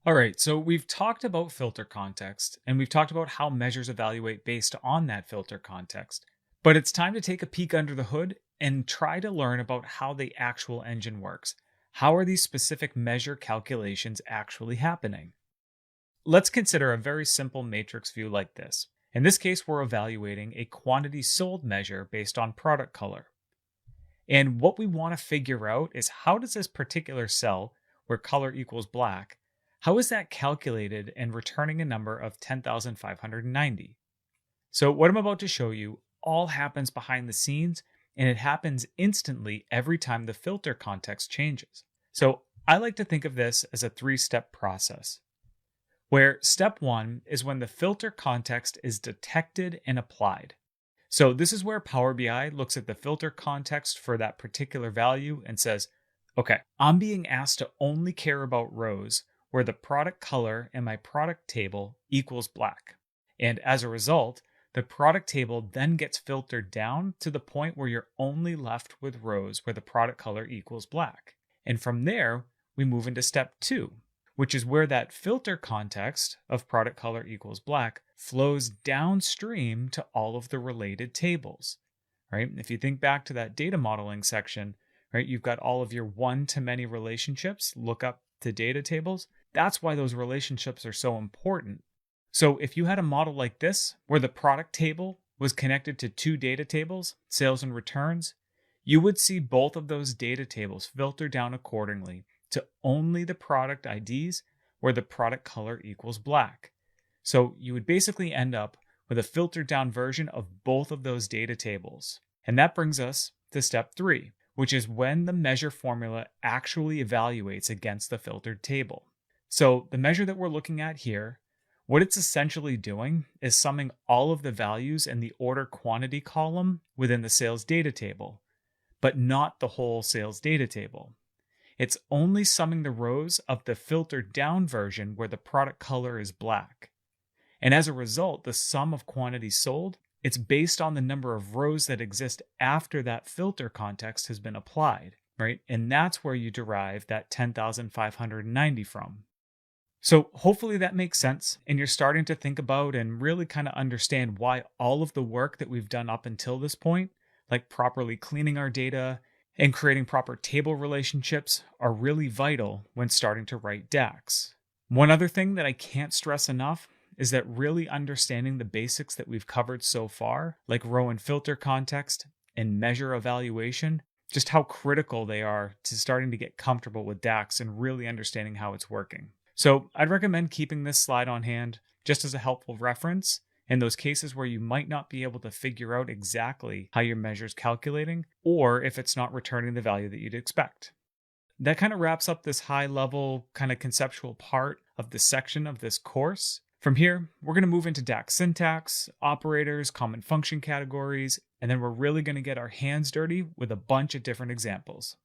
All right, so we've talked about filter context and we've talked about how measures evaluate based on that filter context. But it's time to take a peek under the hood and try to learn about how the actual engine works. How are these specific measure calculations actually happening? Let's consider a very simple matrix view like this. In this case, we're evaluating a quantity sold measure based on product color. And what we want to figure out is how does this particular cell, where color equals black, how is that calculated and returning a number of 10,590? So what I'm about to show you all happens behind the scenes, and it happens instantly every time the filter context changes. So I like to think of this as a three-step process, where step one is when the filter context is detected and applied. So this is where Power BI looks at the filter context for that particular value and says, okay, I'm being asked to only care about rows where the product color in my product table equals black. And as a result, the product table then gets filtered down to the point where you're only left with rows where the product color equals black. And from there, we move into step two, which is where that filter context of product color equals black flows downstream to all of the related tables, right? If you think back to that data modeling section, right, you've got all of your one-to-many relationships, look up to data tables. That's why those relationships are so important. So if you had a model like this, where the product table was connected to two data tables, sales and returns, you would see both of those data tables filter down accordingly to only the product IDs where the product color equals black. So you would basically end up with a filtered down version of both of those data tables. And that brings us to step three, which is when the measure formula actually evaluates against the filtered table. So the measure that we're looking at here, what it's essentially doing is summing all of the values in the order quantity column within the sales data table, but not the whole sales data table. It's only summing the rows of the filtered down version where the product color is black. And as a result, the sum of quantities sold, it's based on the number of rows that exist after that filter context has been applied, right? And that's where you derive that 10,590 from. So hopefully that makes sense, and you're starting to think about and really kind of understand why all of the work that we've done up until this point, like properly cleaning our data and creating proper table relationships, are really vital when starting to write DAX. One other thing that I can't stress enough is that really understanding the basics that we've covered so far, like row and filter context and measure evaluation, just how critical they are to starting to get comfortable with DAX and really understanding how it's working. So I'd recommend keeping this slide on hand just as a helpful reference in those cases where you might not be able to figure out exactly how your measure is calculating, or if it's not returning the value that you'd expect. That kind of wraps up this high level kind of conceptual part of this section of this course. From here, we're going to move into DAX syntax, operators, common function categories, and then we're really going to get our hands dirty with a bunch of different examples.